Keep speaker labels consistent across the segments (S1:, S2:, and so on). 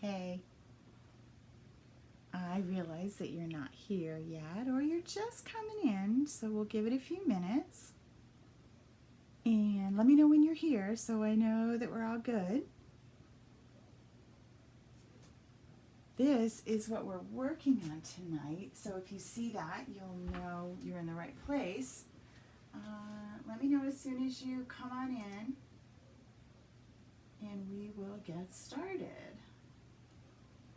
S1: Hey, I realize that you're not here yet, or you're just coming in, so we'll give it a few minutes. And let me know when you're here so I know that we're all good. This is what we're working on tonight, so if you see that, you'll know you're in the right place. Let me know as soon as you come on in, and we will get started.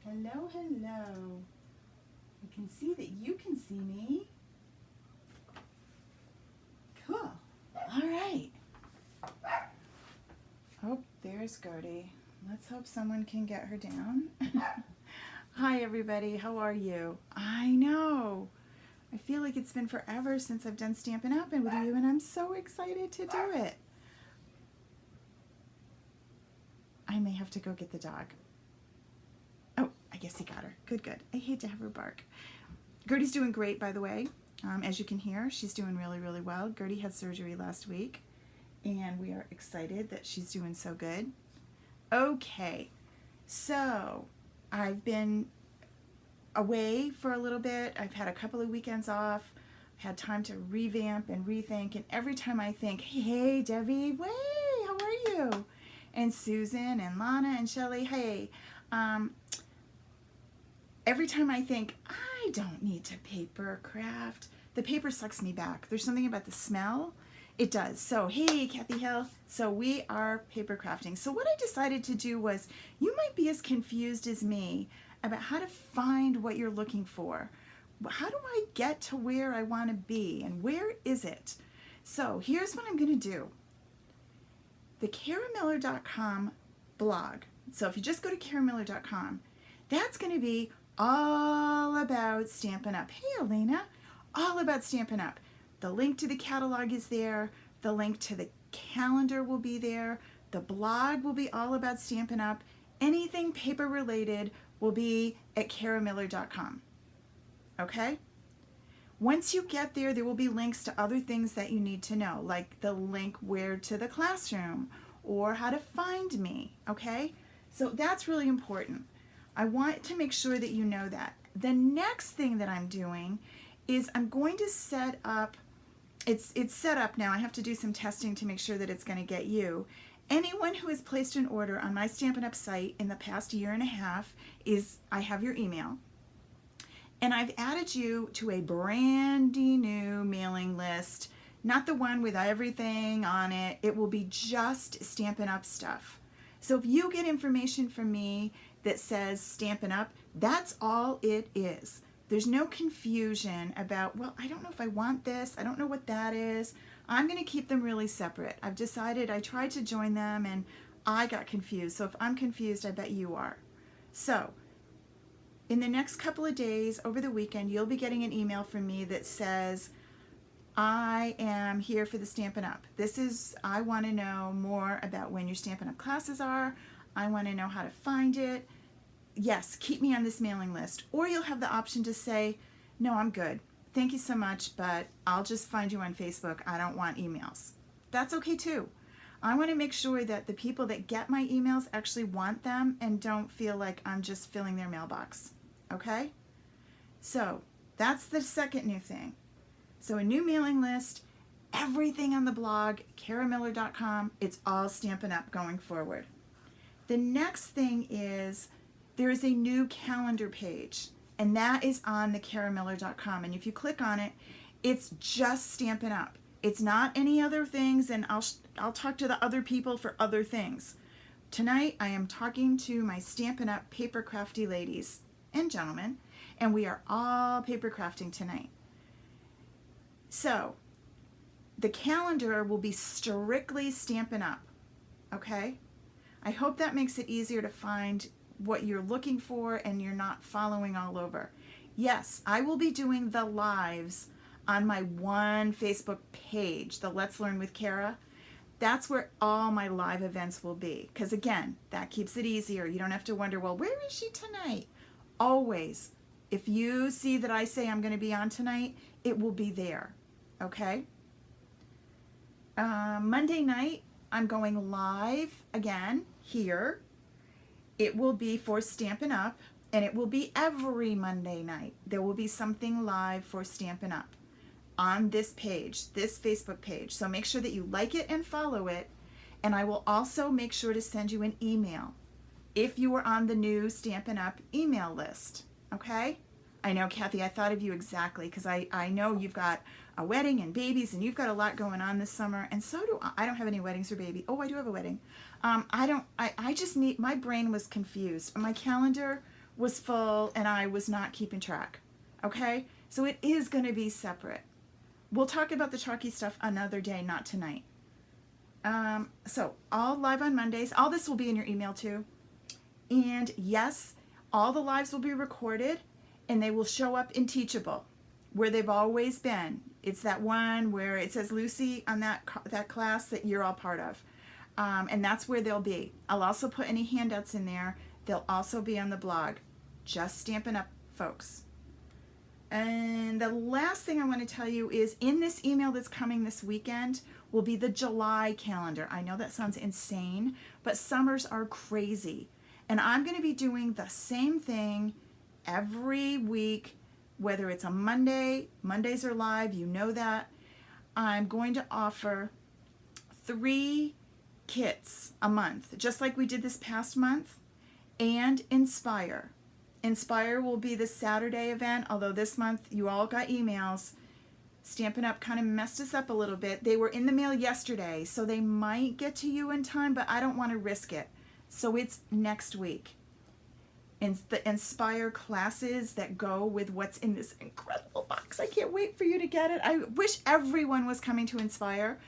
S1: Hello, hello. I can see that you can see me. Cool. All right. Oh, there's Gertie. Let's hope someone can get her down. Hi, everybody. How are you? I know. I feel like it's been forever since I've done Stampin' Up! With you, and I'm so excited to do it. I may have to go get the dog. Oh, I guess he got her. Good, good. I hate to have her bark. Gertie's doing great, by the way. As you can hear, she's doing really, really well. Gertie had surgery last week, and we are excited that she's doing so good. Okay, so I've been away for a little bit. I've had a couple of weekends off. I've had time to revamp and rethink, and every time I think, hey, Debbie, way, how are you? And Susan and Lana and Shelly, hey, every time I think, I don't need to paper craft, the paper sucks me back. There's something about the smell. It does. So, hey, Kathy Hill. So we are paper crafting. So what I decided to do was, you might be as confused as me about how to find what you're looking for. How do I get to where I want to be, and where is it? So here's what I'm going to do. The KaraMiller.com blog. So if you just go to KaraMiller.com, that's going to be all about Stampin' Up. Hey, Elena, all about Stampin' Up. The link to the catalog is there. The link to the calendar will be there. The blog will be all about Stampin' Up. Anything paper related will be at KaraMiller.com. Okay? Once you get there, there will be links to other things that you need to know, like the link where to the classroom or how to find me. Okay? So that's really important. I want to make sure that you know that. The next thing that I'm doing is I'm going to set up, it's set up now. I have to do some testing to make sure that it's going to get you. Anyone who has placed an order on my Stampin' Up! Site in the past year and a half, I have your email. And I've added you to a brandy new mailing list, not the one with everything on it. It will be just Stampin' Up! Stuff. So if you get information from me that says Stampin' Up!, that's all it is. There's no confusion about, well, I don't know if I want this. I don't know what that is. I'm going to keep them really separate. I've decided, I tried to join them and I got confused. So if I'm confused, I bet you are. So in the next couple of days, over the weekend, you'll be getting an email from me that says, I am here for the Stampin' Up! This is, I want to know more about when your Stampin' Up! Classes are. I want to know how to find it. Yes, keep me on this mailing list. Or you'll have the option to say, no, I'm good. Thank you so much, but I'll just find you on Facebook. I don't want emails. That's okay too. I want to make sure that the people that get my emails actually want them and don't feel like I'm just filling their mailbox. Okay? So that's the second new thing. So a new mailing list, everything on the blog, KaraMiller.com, it's all Stampin' Up! Going forward. The next thing is there is a new calendar page, and that is on the KaraMiller.com. And if you click on it, it's just Stampin' Up! It's not any other things, and I'll talk to the other people for other things. Tonight, I am talking to my Stampin' Up! Paper crafty ladies and gentlemen, and we are all paper crafting tonight. So, the calendar will be strictly Stampin' Up! Okay? I hope that makes it easier to find what you're looking for and you're not following all over. Yes, I will be doing the lives on my one Facebook page, the Let's Learn with Kara. That's where all my live events will be. Because again, that keeps it easier. You don't have to wonder, well, where is she tonight? Always, if you see that I say I'm going to be on tonight, it will be there. Okay? Monday night, I'm going live again here. It will be for Stampin' Up, and it will be every Monday night. There will be something live for Stampin' Up on this page, this Facebook page. So make sure that you like it and follow it. And I will also make sure to send you an email if you are on the new Stampin' Up email list. Okay? I know, Kathy, I thought of you exactly because I know you've got a wedding and babies and you've got a lot going on this summer, and so do I. I don't have any weddings or baby. Oh, I do have a wedding. I just need, my brain was confused. My calendar was full and I was not keeping track. Okay? So it is going to be separate. We'll talk about the chalky stuff another day, not tonight. So all live on Mondays. All this will be in your email too. And yes, all the lives will be recorded and they will show up in Teachable where they've always been. It's that one where it says Lucy on that class that you're all part of. And that's where they'll be. I'll also put any handouts in there. They'll also be on the blog. Just Stampin' Up, folks. And the last thing I want to tell you is in this email that's coming this weekend will be the July calendar. I know that sounds insane, but summers are crazy. And I'm going to be doing the same thing every week, whether it's a Monday. Mondays are live, you know that. I'm going to offer 3 kits a month, just like we did this past month, and Inspire. Inspire will be the Saturday event, although this month you all got emails. Stampin' Up kind of messed us up a little bit. They were in the mail yesterday, so they might get to you in time, but I don't want to risk it. So it's next week. And the Inspire classes that go with what's in this incredible box. I can't wait for you to get it. I wish everyone was coming to Inspire,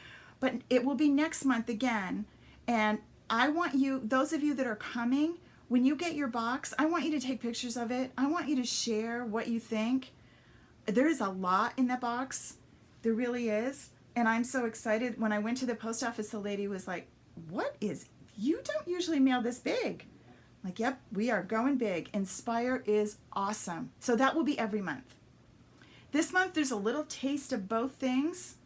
S1: but it will be next month again. And I want you, those of you that are coming, when you get your box, I want you to take pictures of it. I want you to share what you think. There is a lot in that box. There really is. And I'm so excited. When I went to the post office, the lady was like, you don't usually mail this big. I'm like, yep, we are going big. Inspire is awesome. So that will be every month. This month, there's a little taste of both things.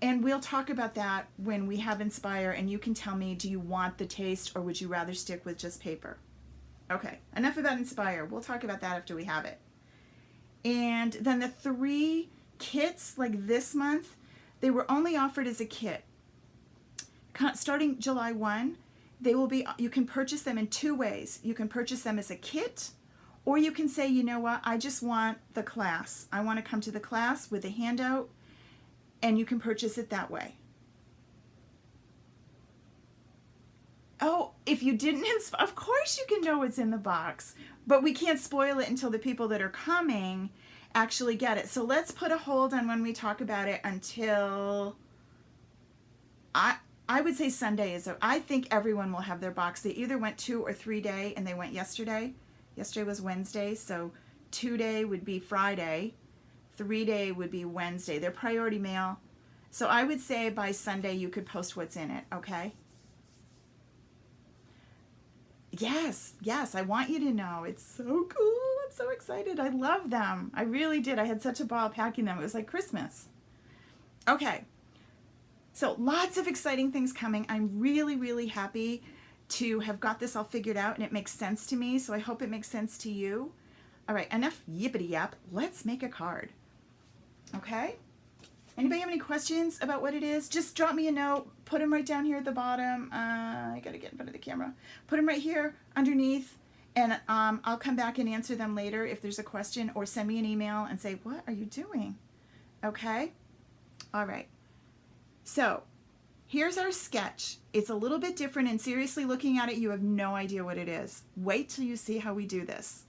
S1: And we'll talk about that when we have Inspire. And you can tell me, do you want the taste or would you rather stick with just paper? Okay, enough about Inspire. We'll talk about that after we have it. And then the 3 kits, like this month, they were only offered as a kit. Starting July 1, they will be, you can purchase them in 2 ways. You can purchase them as a kit, or you can say, you know what, I just want the class. I want to come to the class with a handout, and you can purchase it that way. Oh, if you didn't, of course you can know what's in the box, but we can't spoil it until the people that are coming actually get it. So let's put a hold on when we talk about it until, I would say Sunday is, I think everyone will have their box. They either went 2 or 3 day and they went yesterday. Yesterday was Wednesday, so 2 day would be Friday, 3 day would be Wednesday. They're priority mail. So I would say by Sunday you could post what's in it, okay? Yes, I want you to know. It's so cool. I'm so excited. I love them. I really did. I had such a ball packing them. It was like Christmas. Okay. So lots of exciting things coming. I'm really, really happy to have got this all figured out and it makes sense to me. So I hope it makes sense to you. All right, enough yippity yap. Let's make a card. Okay? Anybody have any questions about what it is? Just drop me a note. Put them right down here at the bottom. I got to get in front of the camera. Put them right here underneath, and I'll come back and answer them later if there's a question, or send me an email and say, what are you doing? Okay? All right. So here's our sketch. It's a little bit different, and seriously looking at it, you have no idea what it is. Wait till you see how we do this.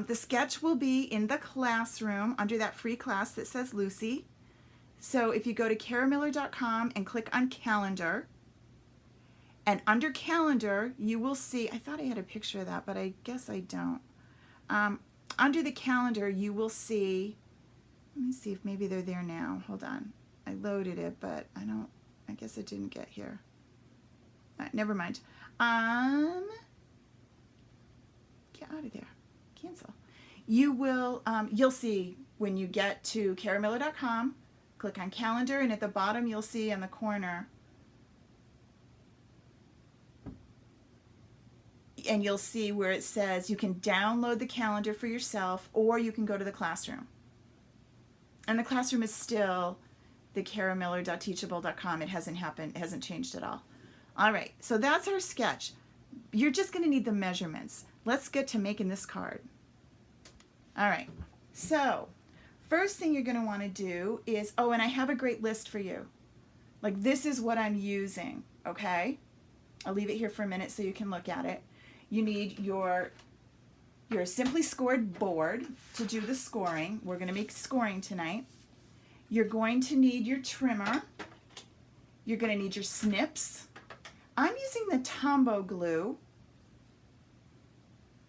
S1: The sketch will be in the classroom under that free class that says Lucy. So if you go to karamiller.com and click on calendar, and under calendar, you will see, I thought I had a picture of that, but I guess I don't. Under the calendar, you will see, let me see if maybe they're there now. Hold on. I loaded it, but I guess it didn't get here. All right, never mind. Get out of there. Cancel. You will, you'll see when you get to karamiller.com, click on calendar, and at the bottom you'll see in the corner, and you'll see where it says you can download the calendar for yourself, or you can go to the classroom. And the classroom is still the karamiller.teachable.com. It hasn't happened, it hasn't changed at all. All right, so that's our sketch. You're just going to need the measurements. Let's get to making this card. All right, so first thing you're going to want to do is, oh, and I have a great list for you. Like, this is what I'm using, okay? I'll leave it here for a minute so you can look at it. You need your simply scored board to do the scoring. We're going to make scoring tonight. You're going to need your trimmer. You're going to need your snips. I'm using the Tombow glue.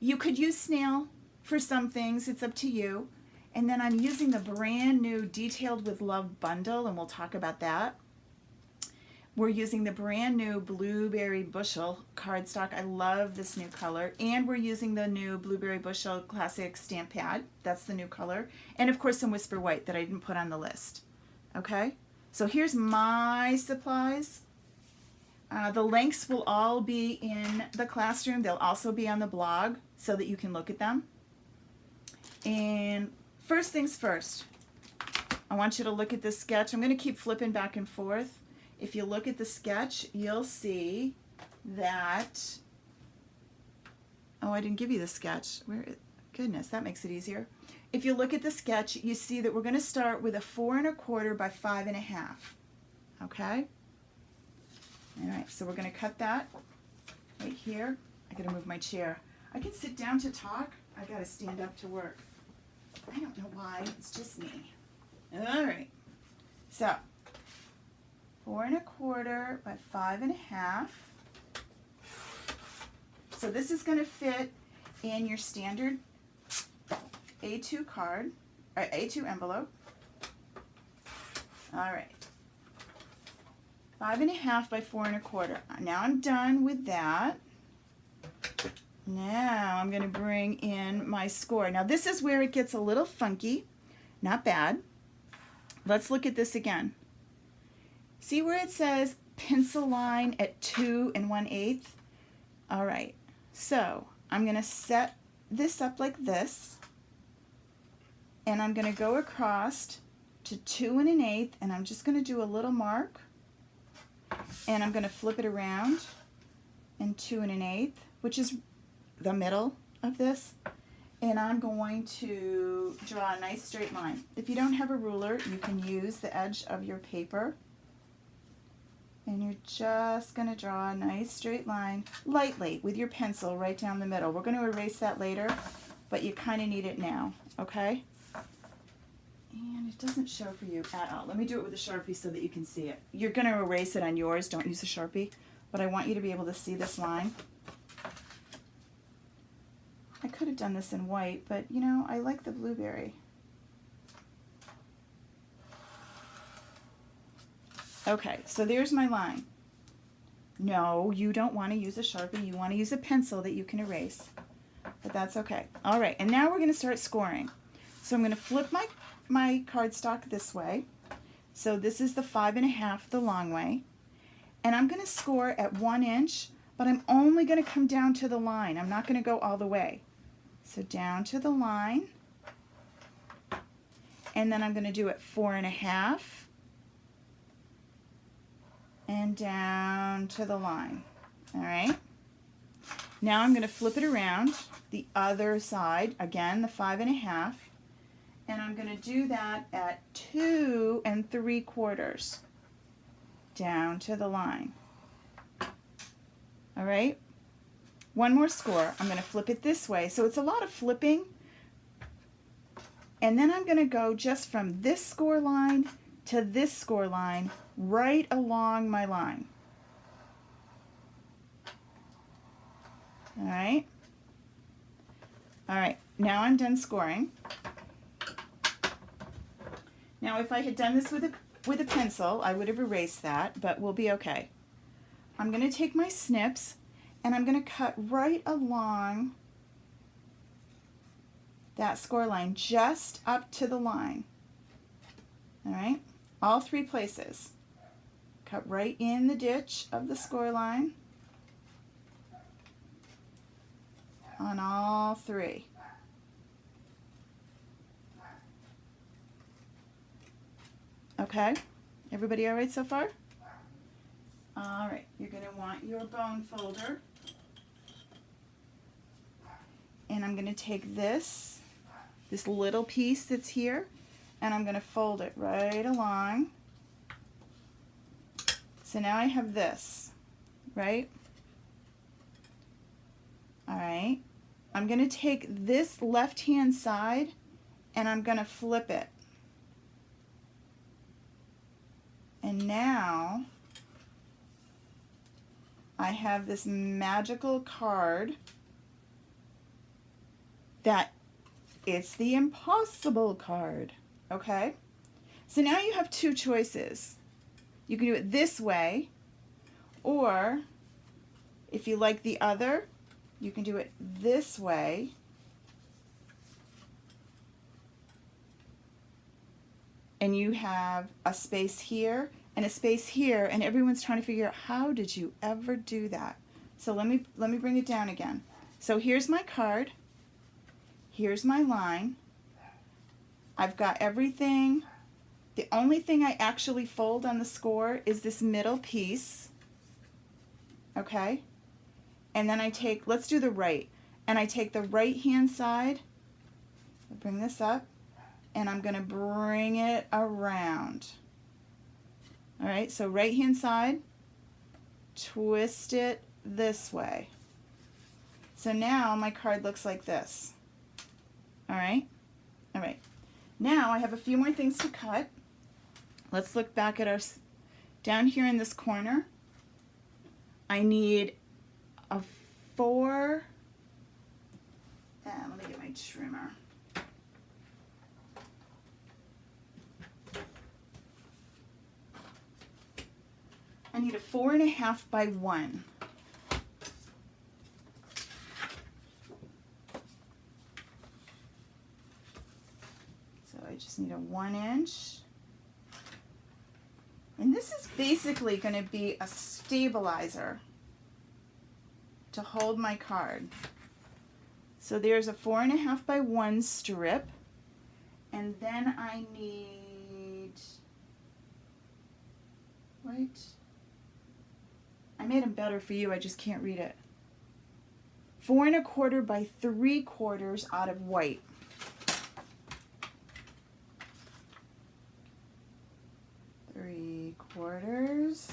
S1: You could use snail for some things. It's up to you. And then I'm using the brand new Detailed with Love bundle, and we'll talk about that. We're using the brand new Blueberry Bushel cardstock. I love this new color. And we're using the new Blueberry Bushel Classic Stamp Pad. That's the new color. And of course some Whisper White that I didn't put on the list. Okay? So here's my supplies. The links will all be in the classroom. They'll also be on the blog so that you can look at them. And first things first, I want you to look at this sketch. I'm going to keep flipping back and forth. If you look at the sketch, you'll see that, oh, I didn't give you the sketch. Goodness, that makes it easier. If you look at the sketch, you see that we're going to start with a 4 1/4 by 5 1/2. Okay? All right, so we're going to cut that right here. I got to move my chair. I can sit down to talk. I got to stand up to work. I don't know why. It's just me. All right. So 4 1/4 by 5 1/2. So this is going to fit in your standard A2 card, or A2 envelope. All right. 5 1/2 by 4 1/4. Now I'm done with that. Now I'm going to bring in my score. Now this is where it gets a little funky. Not bad. Let's look at this again. See where it says pencil line at 2 1/8? All right, so I'm going to set this up like this, and I'm going to go across to 2 1/8, and I'm just going to do a little mark, and I'm going to flip it around and 2 1/8, which is the middle of this, and I'm going to draw a nice straight line. If you don't have a ruler, you can use the edge of your paper. And you're just going to draw a nice straight line lightly with your pencil right down the middle. We're going to erase that later, but you kind of need it now, okay? And it doesn't show for you at all. Let me do it with a Sharpie so that you can see it. You're going to erase it on yours. Don't use a Sharpie. But I want you to be able to see this line. I could have done this in white, but, you know, I like the blueberry. Okay, so there's my line. No, you don't want to use a Sharpie. You want to use a pencil that you can erase. But that's okay. All right, and now we're going to start scoring. So I'm going to flip my cardstock this way. So this is the 5 1/2, the long way. And I'm going to score at 1 inch, but I'm only going to come down to the line. I'm not going to go all the way. So down to the line. And then I'm going to do it 4 1/2. And down to the line. All right. Now I'm going to flip it around the other side, again the 5 1/2, and I'm going to do that at 2 3/4 down to the line. All right. One more score. I'm going to flip it this way. So it's a lot of flipping. And then I'm going to go just from this score line to this score line right along my line. All right. All right, now I'm done scoring. Now if I had done this with a pencil, I would have erased that, but we'll be okay. I'm going to take my snips and I'm going to cut right along that score line, just up to the line. All right, all 3 places. Cut right in the ditch of the score line. on all three. Okay, everybody all right so far? All right, you're going to want your bone folder. And I'm going to take this little piece that's here, and I'm going to fold it right along. So now I have this, right? All right. I'm going to take this left-hand side, and I'm going to flip it. And now I have this magical card that it's the impossible card, okay? So now you have two choices. You can do it this way, or if you like the other, you can do it this way. And you have a space here and a space here, and everyone's trying to figure out, how did you ever do that? So let me bring it down again. So here's my card. Here's my line. I've got everything. The only thing I actually fold on the score is this middle piece. Okay? And then I take, let's do the right. And I take the right hand side, I'll bring this up, and I'm going to bring it around. All right, so right hand side, twist it this way. So now my card looks like this. All right, all right. Now I have a few more things to cut. Let's look back at our, down here in this corner, I need a 4, let me get my trimmer. I need a 4.5 by 1. So I just need a 1 inch. And this is basically going to be a stabilizer to hold my card. So there's a 4.5 by 1 strip. And then I need, right? I made them better for you, I just can't read it. 4.25 by 3/4 out of white. Three-quarters.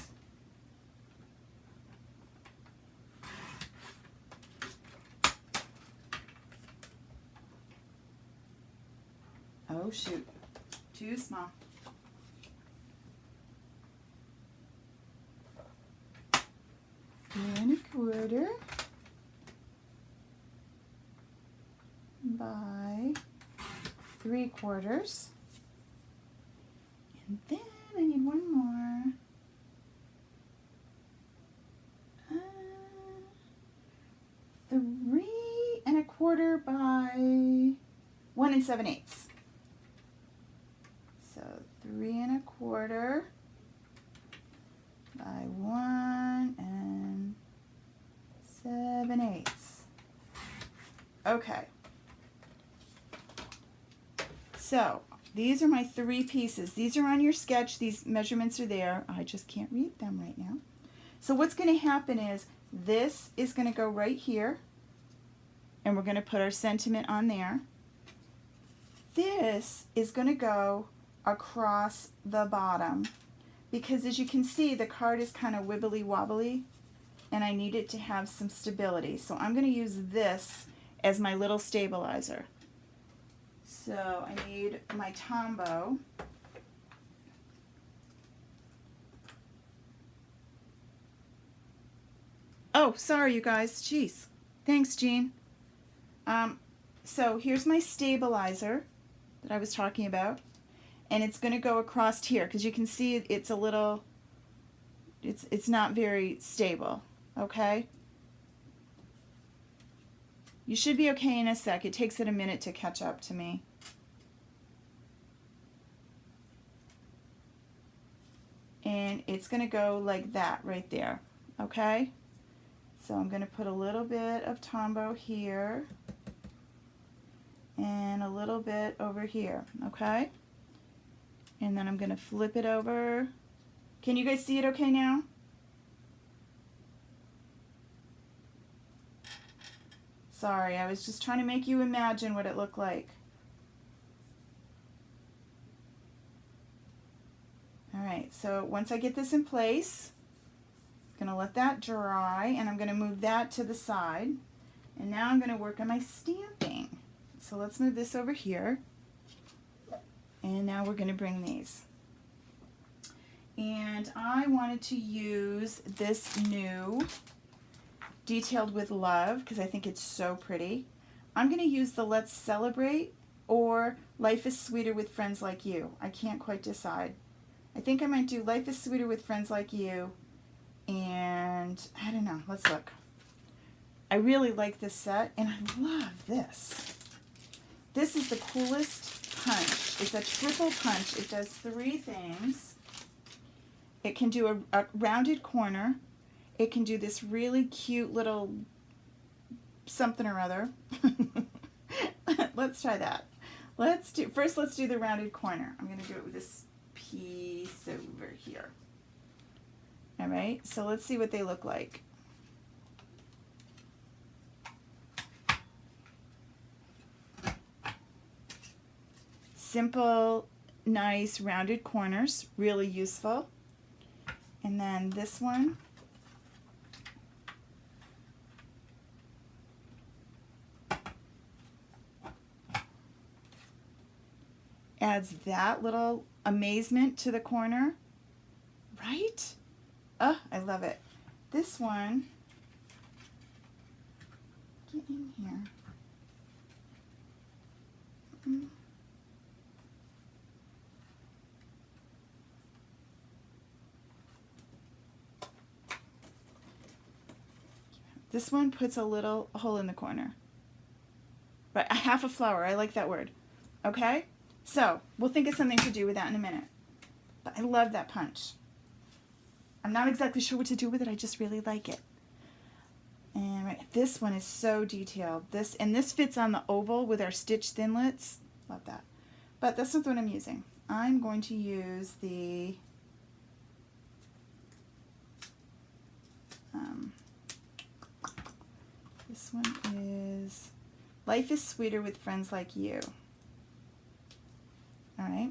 S1: Oh shoot, too small. Three and a quarter by 3/4. And then I need one more. 3.25 by 1 7/8. So 3.25 by 1 7/8. Okay. So these are my 3 pieces. These are on your sketch. These measurements are there. I just can't read them right now. So what's going to happen is this is going to go right here, and we're going to put our sentiment on there. This is going to go across the bottom, because as you can see, the card is kind of wibbly wobbly, and I need it to have some stability. So I'm going to use this as my little stabilizer. So I need my Tombow. Oh, sorry you guys. Jeez. Thanks, Jean. So here's my stabilizer that I was talking about. And it's going to go across here, because you can see it's a little, it's not very stable. Okay? You should be okay in a sec. It takes it a minute to catch up to me. And it's going to go like that right there. Okay? So I'm going to put a little bit of Tombow here and a little bit over here, okay? And then I'm going to flip it over. Can you guys see it okay now? Sorry, I was just trying to make you imagine what it looked like. Alright, so once I get this in place, I'm going to let that dry, and I'm going to move that to the side. And now I'm going to work on my stamping. So let's move this over here. And now we're going to bring these. And I wanted to use this new Detailed with Love because I think it's so pretty. I'm going to use the Let's Celebrate or Life is Sweeter with Friends Like You. I can't quite decide. I think I might do Life is Sweeter with Friends Like You, and I don't know. Let's look. I really like this set, and I love this. This is the coolest punch. It's a triple punch. It does 3 things. It can do a rounded corner. It can do this really cute little something or other. Let's try that. First let's do the rounded corner. I'm going to do it with this piece over here. All right, so let's see what they look like. Simple, nice rounded corners, really useful. And then this one. Adds that little amazement to the corner, right? Oh, I love it. This one, get in here. This one puts a little hole in the corner. Right, a half a flower, I like that word. Okay? So, we'll think of something to do with that in a minute. But I love that punch. I'm not exactly sure what to do with it, I just really like it. And right, this one is so detailed. This fits on the oval with our stitch thinlits. Love that. But that's not what I'm using. I'm going to use the this one is Life is Sweeter with Friends Like You. Alright,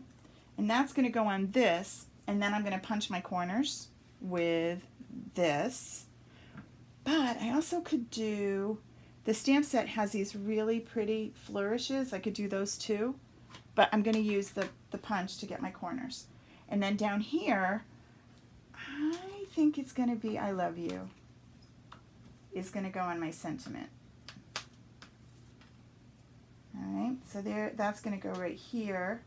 S1: and that's going to go on this, and then I'm going to punch my corners with this. But I also could do, the stamp set has these really pretty flourishes. I could do those too, but I'm going to use the punch to get my corners. And then down here, I think it's going to be I Love You. Is going to go on my sentiment. Alright, so there, that's going to go right here.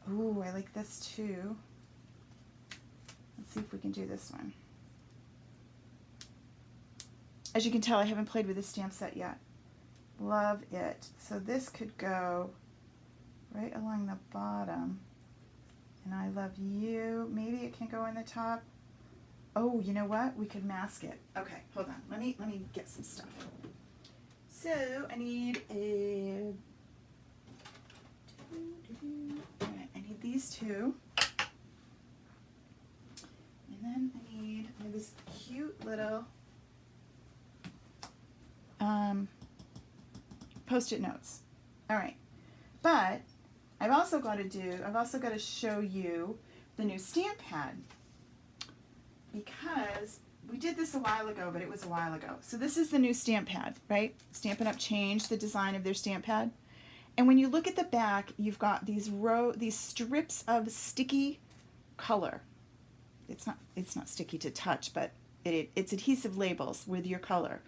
S1: Ooh, I like this too. Let's see if we can do this one. As you can tell, I haven't played with this stamp set yet. Love it. So this could go right along the bottom. And I Love You. Maybe it can go in the top. Oh, you know what? We could mask it. Okay, hold on. Let me get some stuff. So I need a. Alright, I need these two. And then I have this cute little Post-it notes. Alright. But I've also got to show you the new stamp pad. Because we did this a while ago, but it was a while ago. So this is the new stamp pad, right? Stampin' Up! Changed the design of their stamp pad. And when you look at the back, you've got these strips of sticky color. It's not sticky to touch, but it's adhesive labels with your color.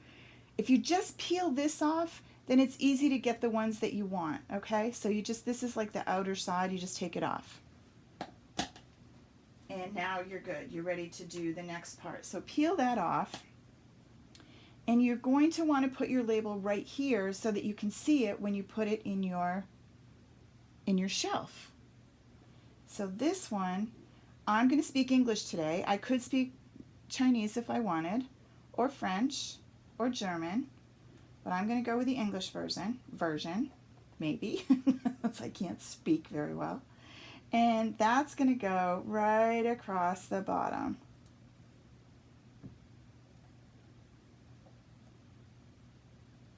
S1: If you just peel this off, then it's easy to get the ones that you want, okay? So this is like the outer side, you just take it off. And now you're good. You're ready to do the next part. So peel that off. And you're going to want to put your label right here so that you can see it when you put it in your shelf. So this one, I'm going to speak English today. I could speak Chinese if I wanted, or French or German, but I'm going to go with the English version, maybe, since I can't speak very well. And that's going to go right across the bottom.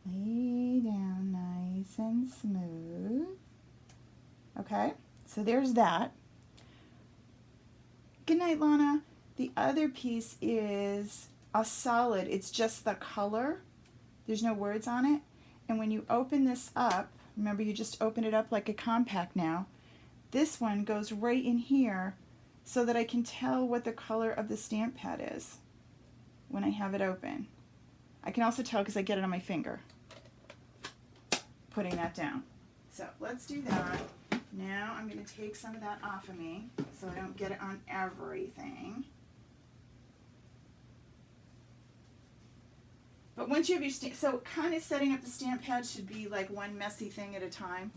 S1: Lay down nice and smooth. Okay, so there's that. Good night, Lana. The other piece is a solid. It's just the color. There's no words on it. And when you open this up, remember you just open it up like a compact now. This one goes right in here so that I can tell what the color of the stamp pad is when I have it open. I can also tell because I get it on my finger, putting that down. So let's do that. Now I'm going to take some of that off of me so I don't get it on everything. But once you have your stamp, so kind of setting up the stamp pad should be like one messy thing at a time.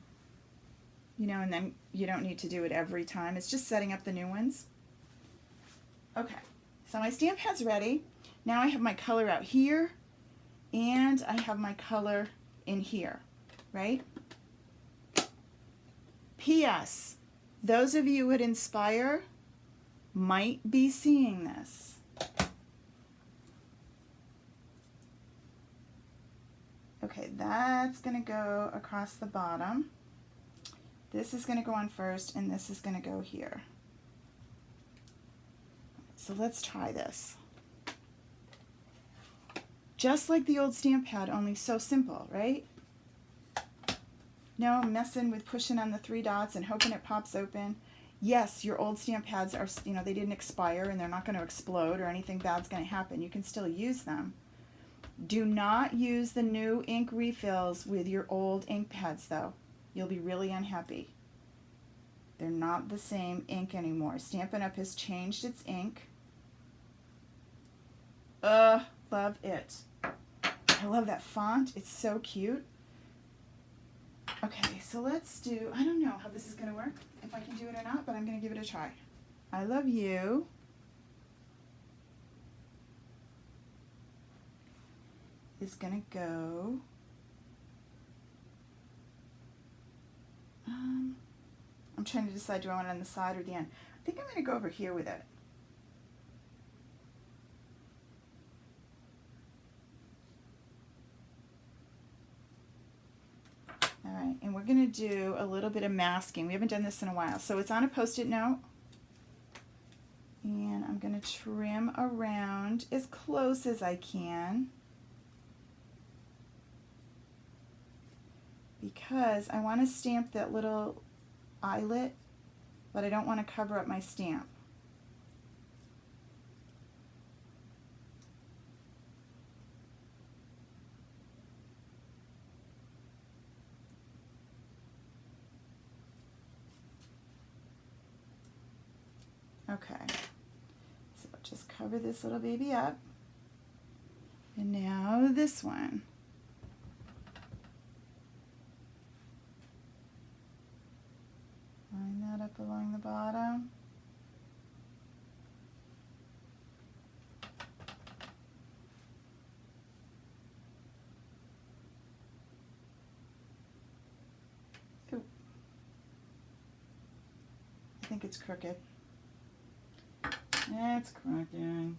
S1: You know, and then you don't need to do it every time. It's just setting up the new ones. Okay, so my stamp pad's ready. Now I have my color out here, and I have my color in here, right? P.S. Those of you at Inspire might be seeing this. Okay, that's going to go across the bottom. This is going to go on first, and this is going to go here. So let's try this. Just like the old stamp pad, only so simple, right? No messing with pushing on the 3 dots and hoping it pops open. Yes, your old stamp pads are, you know, they didn't expire and they're not going to explode or anything bad's going to happen. You can still use them. Do not use the new ink refills with your old ink pads, though. You'll be really unhappy. They're not the same ink anymore. Stampin' Up! Has changed its ink. Love it. I love that font. It's so cute. Okay, so let's do, I don't know how this is going to work, if I can do it or not, but I'm going to give it a try. I love you. Is going to go, I'm trying to decide, do I want it on the side or the end? I think I'm going to go over here with it. All right, and we're going to do a little bit of masking. We haven't done this in a while. So it's on a Post-it note. And I'm going to trim around as close as I can, because I want to stamp that little eyelet, but I don't want to cover up my stamp. Okay, so just cover this little baby up. And now this one. Line that up along the bottom. Ooh. I think it's crooked. It's crooked.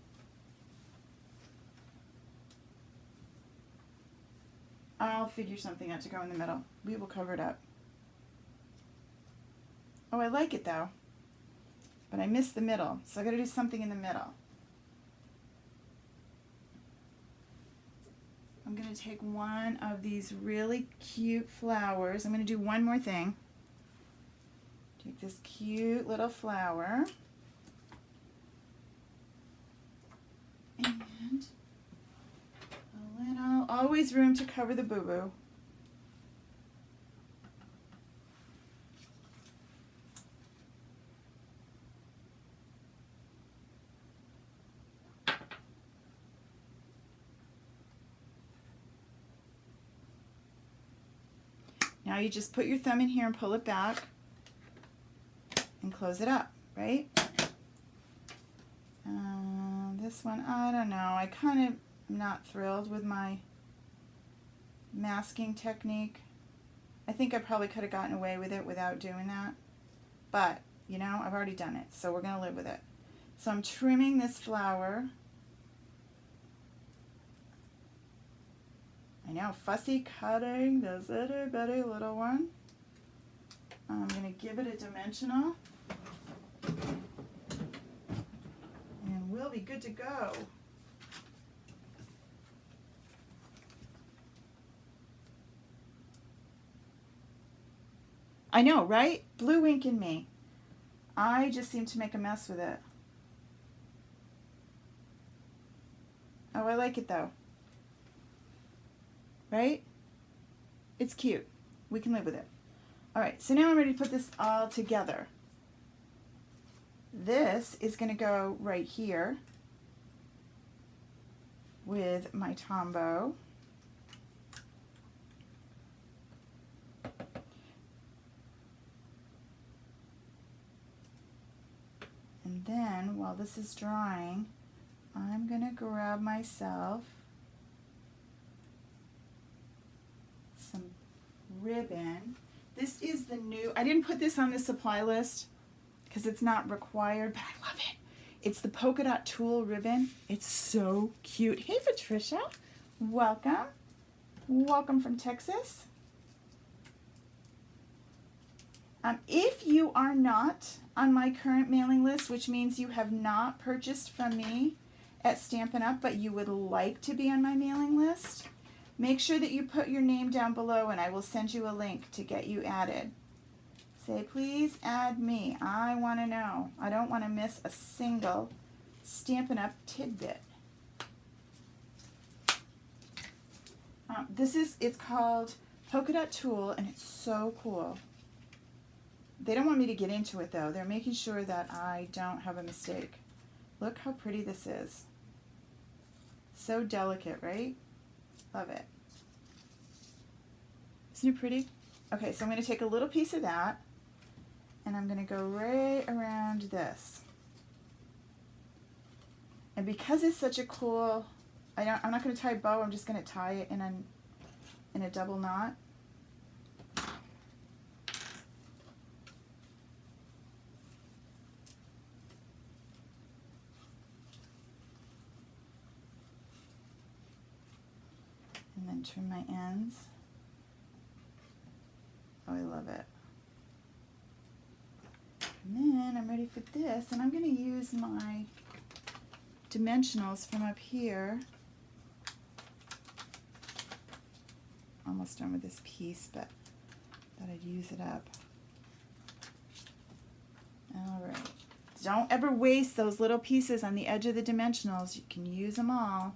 S1: I'll figure something out to go in the middle. We will cover it up. Oh, I like it though, but I missed the middle, so I got to do something in the middle. I'm going to take one of these really cute flowers. I'm going to do one more thing. Take this cute little flower. And a little, always room to cover the boo-boo. Now you just put your thumb in here and pull it back and close it up, right? This one, I don't know. I'm not thrilled with my masking technique. I think I probably could have gotten away with it without doing that. But, you know, I've already done it, so we're going to live with it. So I'm trimming this flower. I know, fussy cutting, this itty bitty little one. I'm going to give it a dimensional. And we'll be good to go. I know, right? Blue ink in me. I just seem to make a mess with it. Oh, I like it though. Right? It's cute. We can live with it. All right, so now I'm ready to put this all together. This is going to go right here with my Tombow. And then, while this is drying, I'm going to grab myself some ribbon. This is the new, I didn't put this on the supply list because it's not required, but I love it. It's the polka dot tulle ribbon. It's so cute. Hey, Patricia. Welcome. Welcome from Texas. If you are not on my current mailing list, which means you have not purchased from me at Stampin' Up, but you would like to be on my mailing list, make sure that you put your name down below and I will send you a link to get you added. Say, please add me. I want to know. I don't want to miss a single Stampin' Up tidbit. It's called Polka Dot Tulle, and it's so cool. They don't want me to get into it though. They're making sure that I don't have a mistake. Look how pretty this is. So delicate, right? Love it. Isn't it pretty? Okay, so I'm going to take a little piece of that and I'm going to go right around this. And because it's such a cool, I'm not going to tie a bow, I'm just going to tie it in a double knot. And then trim my ends. Oh, I love it. And then I'm ready for this, and I'm going to use my dimensionals from up here. Almost done with this piece, but thought I'd use it up. All right. Don't ever waste those little pieces on the edge of the dimensionals. You can use them all.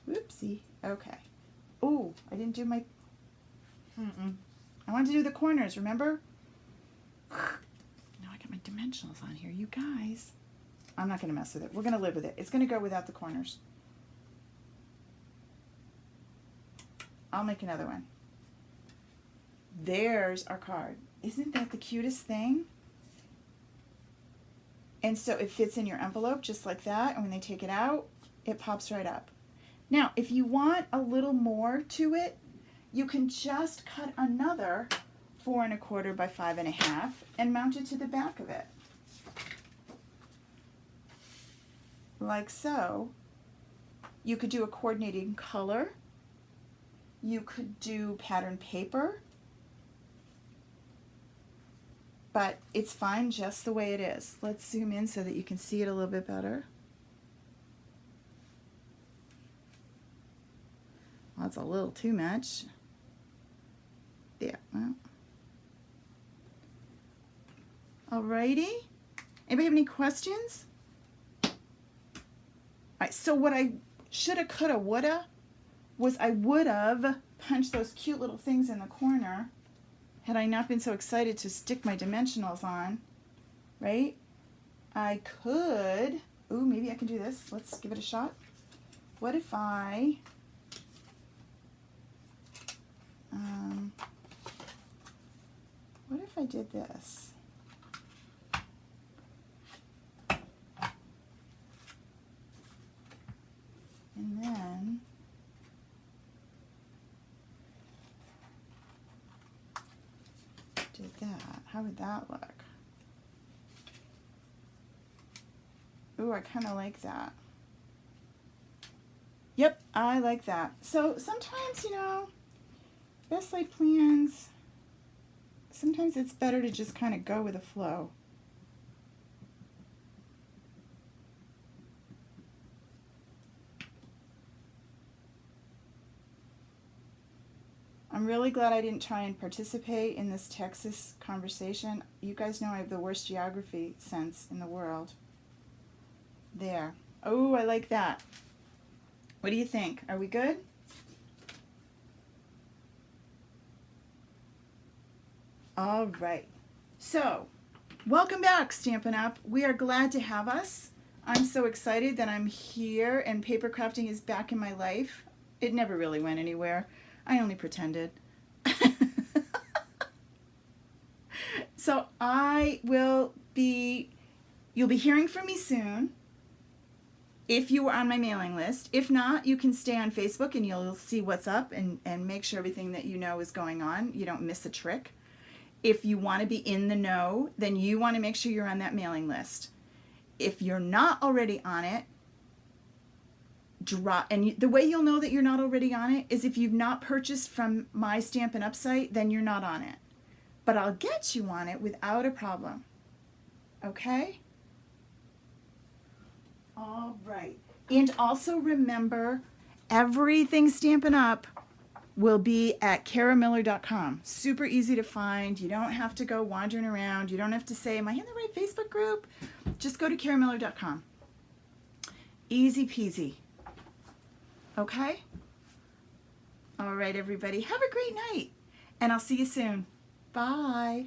S1: Whoopsie. Okay. Oh, I didn't do my... I wanted to do the corners, remember? Now I got my dimensionals on here. You guys. I'm not going to mess with it. We're going to live with it. It's going to go without the corners. I'll make another one. There's our card. Isn't that the cutest thing? And so it fits in your envelope just like that. And when they take it out, it pops right up. Now, if you want a little more to it, you can just cut another 4 1/4 by 5 1/2 and mount it to the back of it. Like so. You could do a coordinating color. You could do pattern paper. But it's fine just the way it is. Let's zoom in so that you can see it a little bit better. Well, that's a little too much. Yeah, well. Alrighty. Anybody have any questions? Alright, so what I shoulda, coulda, woulda was I would have punched those cute little things in the corner had I not been so excited to stick my dimensionals on, right? I could, ooh, maybe I can do this. Let's give it a shot. What if I if I did this? And then did that. How would that look? Ooh, I kind of like that. Yep, I like that. So sometimes, you know, best laid plans, sometimes it's better to just kind of go with the flow. I'm really glad I didn't try and participate in this Texas conversation. You guys know I have the worst geography sense in the world. There. Oh, I like that. What do you think? Are we good? All right. So, welcome back, Stampin' Up. We are glad to have us. I'm so excited that I'm here and paper crafting is back in my life. It never really went anywhere. I only pretended. So you'll be hearing from me soon if you were on my mailing list. If not, you can stay on Facebook and you'll see what's up and make sure everything that you know is going on. You don't miss a trick. If you want to be in the know, then you want to make sure you're on that mailing list. If you're not already on it, the way you'll know that you're not already on it is if you've not purchased from my Stampin' Up site, then you're not on it. But I'll get you on it without a problem. Okay? All right. And also remember, everything Stampin' Up will be at karamiller.com. Super easy to find. You don't have to go wandering around. You don't have to say, am I in the right Facebook group? Just go to karamiller.com. Easy peasy. Okay? All right, everybody. Have a great night. And I'll see you soon. Bye.